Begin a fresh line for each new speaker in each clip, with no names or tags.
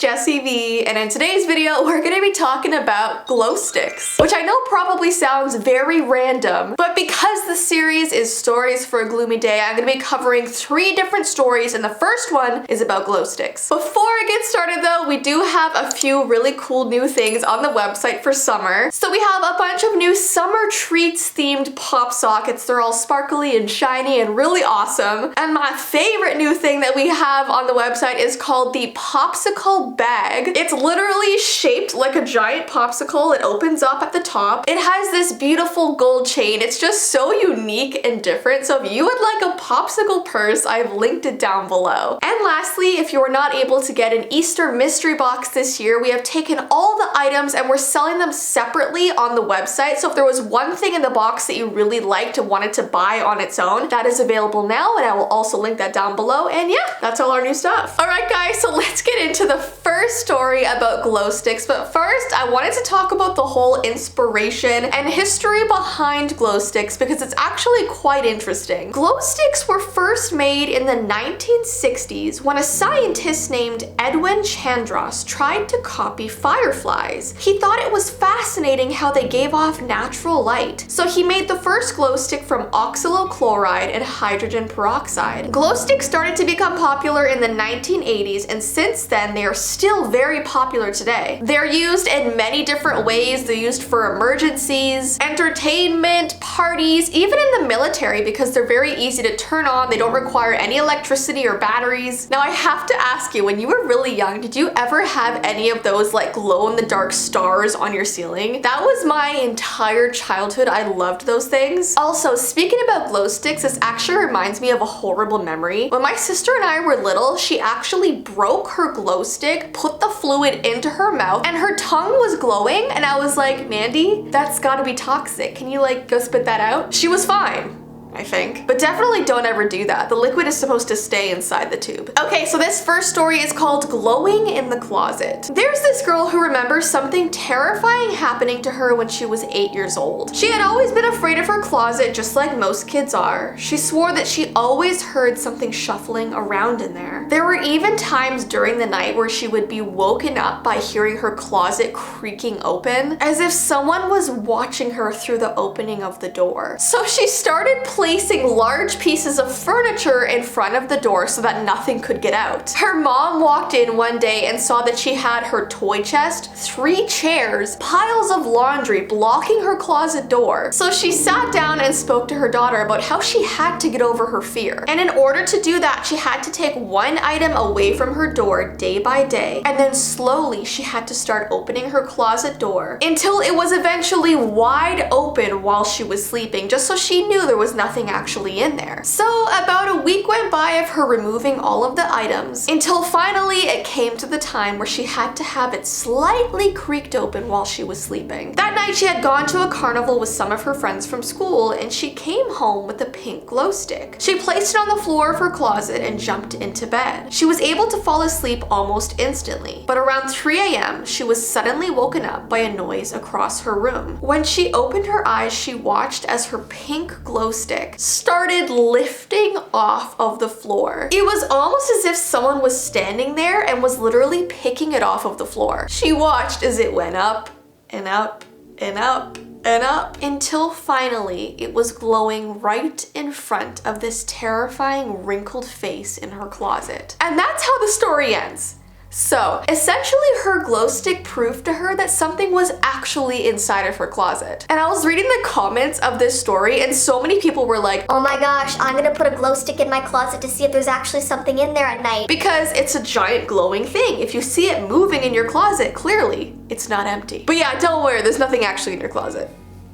Jessii Vee, and in today's video we're going to be talking about glow sticks, which I know probably sounds very random, but because the series is Stories for a Gloomy Day, I'm going to be covering 3 different stories, and the first one is about glow sticks. Before I get started though, we do have a few really cool new things on the website for summer. So we have a bunch of new summer treats themed pop sockets. They're all sparkly and shiny and really awesome. And my favorite new thing that we have on the website is called the Popsicle bag. It's literally shaped like a giant popsicle. It opens up at the top. It has this beautiful gold chain. It's just so unique and different. So if you would like a popsicle purse, I've linked it down below. And lastly, if you were not able to get an Easter mystery box this year, we have taken all the items and we're selling them separately on the website. So if there was one thing in the box that you really liked and wanted to buy on its own, that is available now, and I will also link that down below. And yeah, that's all our new stuff. All right guys, so let's get into the first story about glow sticks. But first, I wanted to talk about the whole inspiration and history behind glow sticks because it's actually quite interesting. Glow sticks were first made in the 1960s when a scientist named Edwin Chandros tried to copy fireflies. He thought it was fascinating how they gave off natural light. So he made the first glow stick from oxalochloride and hydrogen peroxide. Glow sticks started to become popular in the 1980s, and since then they are still very popular today. They're used in many different ways. They're used for emergencies, entertainment, parties, even in the military because they're very easy to turn on. They don't require any electricity or batteries. Now I have to ask you, when you were really young, did you ever have any of those like glow in the dark stars on your ceiling? That was my entire childhood. I loved those things. Also, speaking about glow sticks, this actually reminds me of a horrible memory. When my sister and I were little, she actually broke her glow stick, put the fluid into her mouth, and her tongue was glowing, and I was like, Mandy, that's gotta be toxic. Can you like go spit that out? She was fine, I think. But definitely don't ever do that. The liquid is supposed to stay inside the tube. Okay, so this first story is called Glowing in the Closet. There's this girl who remembers something terrifying happening to her when she was 8 years old. She had always been afraid of her closet, just like most kids are. She swore that she always heard something shuffling around in there. There were even times during the night where she would be woken up by hearing her closet creaking open, as if someone was watching her through the opening of the door. So she started placing large pieces of furniture in front of the door so that nothing could get out. Her mom walked in one day and saw that she had her toy chest, 3 chairs, piles of laundry blocking her closet door. So she sat down and spoke to her daughter about how she had to get over her fear. And in order to do that, she had to take one item away from her door day by day, and then slowly she had to start opening her closet door until it was eventually wide open while she was sleeping, just so she knew there was nothing actually in there. So about a week went by of her removing all of the items until finally it came to the time where she had to have it slightly creaked open while she was sleeping. That night she had gone to a carnival with some of her friends from school, and she came home with a pink glow stick. She placed it on the floor of her closet and jumped into bed. She was able to fall asleep almost instantly, but around 3 a.m. she was suddenly woken up by a noise across her room. When she opened her eyes, she watched as her pink glow stick started lifting off of the floor. It was almost as if someone was standing there and was literally picking it off of the floor. She watched as it went up and up and up and up until finally it was glowing right in front of this terrifying wrinkled face in her closet. And that's how the story ends. So essentially her glow stick proved to her that something was actually inside of her closet. And I was reading the comments of this story and so many people were like,
oh my gosh, I'm gonna put a glow stick in my closet to see if there's actually something in there at night.
Because it's a giant glowing thing. If you see it moving in your closet, clearly it's not empty. But yeah, don't worry, there's nothing actually in your closet.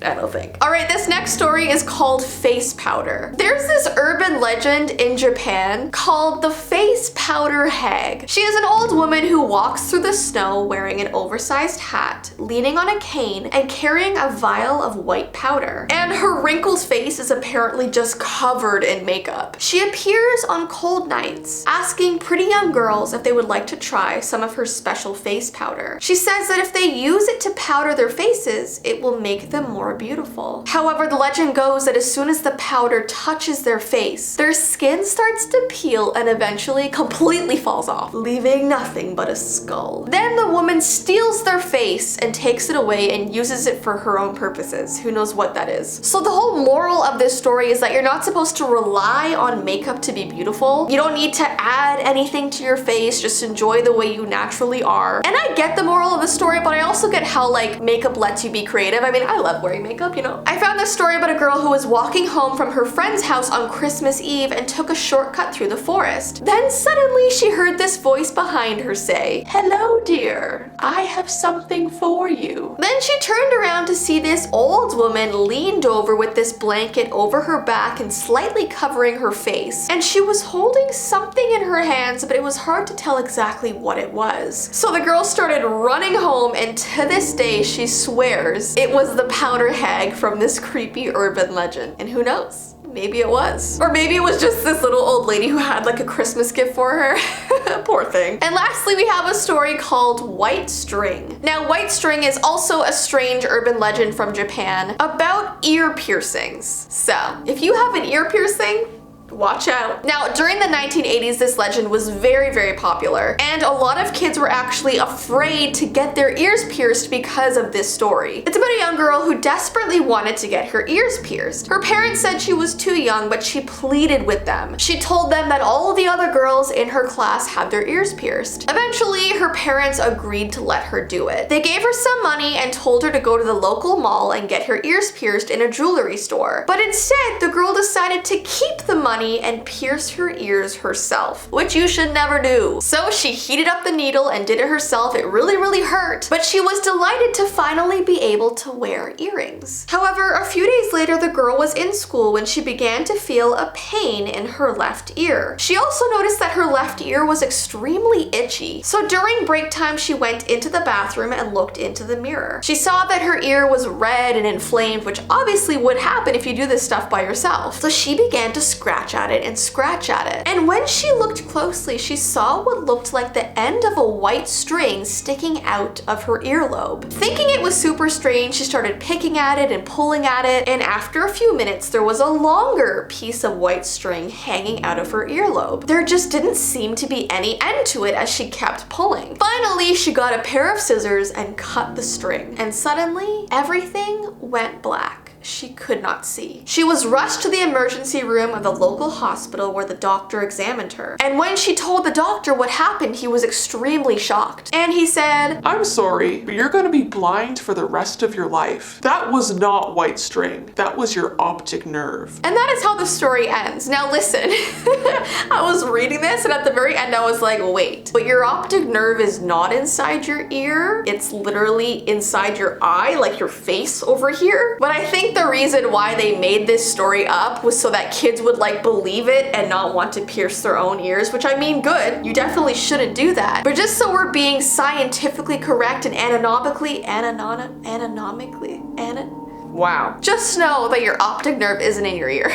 I don't think. All right, this next story is called face powder. There's this urban legend in Japan called the face powder hag. She is an old woman who walks through the snow wearing an oversized hat, leaning on a cane, and carrying a vial of white powder. And her wrinkled face is apparently just covered in makeup. She appears on cold nights, asking pretty young girls if they would like to try some of her special face powder. She says that if they use it to powder their faces, it will make them more more beautiful. However, the legend goes that as soon as the powder touches their face, their skin starts to peel and eventually completely falls off, leaving nothing but a skull. Then the woman steals their face and takes it away and uses it for her own purposes. Who knows what that is? So the whole moral of this story is that you're not supposed to rely on makeup to be beautiful. You don't need to add anything to your face, just enjoy the way you naturally are. And I get the moral of the story, but I also get how like makeup lets you be creative. I mean, I love wearing makeup, you know. I found this story about a girl who was walking home from her friend's house on Christmas Eve and took a shortcut through the forest. Then suddenly she heard this voice behind her say, "Hello, dear. I have something for you." Then she turned around to see this old woman leaned over with this blanket over her back and slightly covering her face. And she was holding something in her hands, but it was hard to tell exactly what it was. So the girl started running home, and to this day she swears it was the powder hag from this creepy urban legend. And who knows? Maybe it was. Or maybe it was just this little old lady who had like a Christmas gift for her. Poor thing. And lastly, we have a story called White String. Now, white string is also a strange urban legend from Japan about ear piercings. So, if you have an ear piercing, watch out. Now, during the 1980s, this legend was very, very popular, and a lot of kids were actually afraid to get their ears pierced because of this story. It's about a young girl who desperately wanted to get her ears pierced. Her parents said she was too young, but she pleaded with them. She told them that all of the other girls in her class had their ears pierced. Eventually, her parents agreed to let her do it. They gave her some money and told her to go to the local mall and get her ears pierced in a jewelry store. But instead, the girl decided to keep the money and pierce her ears herself, which you should never do. So she heated up the needle and did it herself. It really, really hurt, but she was delighted to finally be able to wear earrings. However, a few days later, the girl was in school when she began to feel a pain in her left ear. She also noticed that her left ear was extremely itchy. So during break time, she went into the bathroom and looked into the mirror. She saw that her ear was red and inflamed, which obviously would happen if you do this stuff by yourself. So she began to scratch at it and scratch at it. And when she looked closely, she saw what looked like the end of a white string sticking out of her earlobe. Thinking it was super strange, she started picking at it and pulling at it, and after a few minutes, there was a longer piece of white string hanging out of her earlobe. There just didn't seem to be any end to it as she kept pulling. Finally, she got a pair of scissors and cut the string, and suddenly, everything went black. She could not see. She was rushed to the emergency room of the local hospital where the doctor examined her. And when she told the doctor what happened, he was extremely shocked. And he said,
"I'm sorry, but you're gonna be blind for the rest of your life. That was not white string. That was your optic nerve."
And that is how the story ends. Now listen, I was reading this and at the very end I was like, wait, but your optic nerve is not inside your ear. It's literally inside your eye, like your face over here. But I think the reason why they made this story up was so that kids would like believe it and not want to pierce their own ears, which I mean, good. You definitely shouldn't do that. But just so we're being scientifically correct and wow. Just know that your optic nerve isn't in your ear.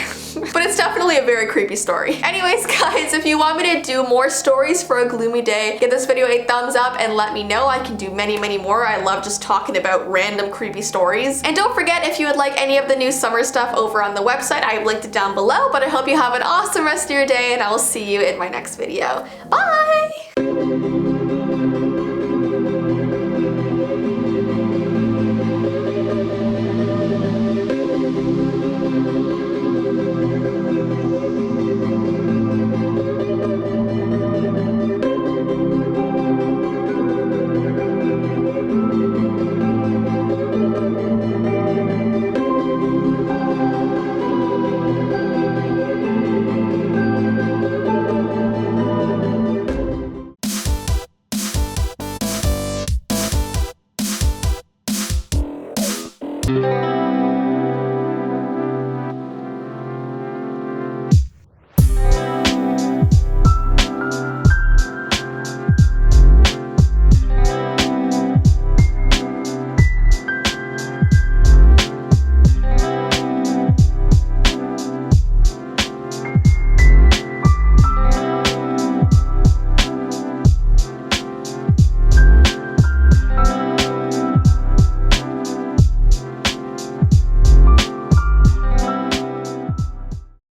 But it's definitely a very creepy story. Anyways, guys, if you want me to do more stories for a gloomy day, give this video a thumbs up and let me know. I can do many, many more. I love just talking about random creepy stories. And don't forget, if you would like any of the new summer stuff over on the website, I've linked it down below. But I hope you have an awesome rest of your day, and I will see you in my next video. Bye!
Bye.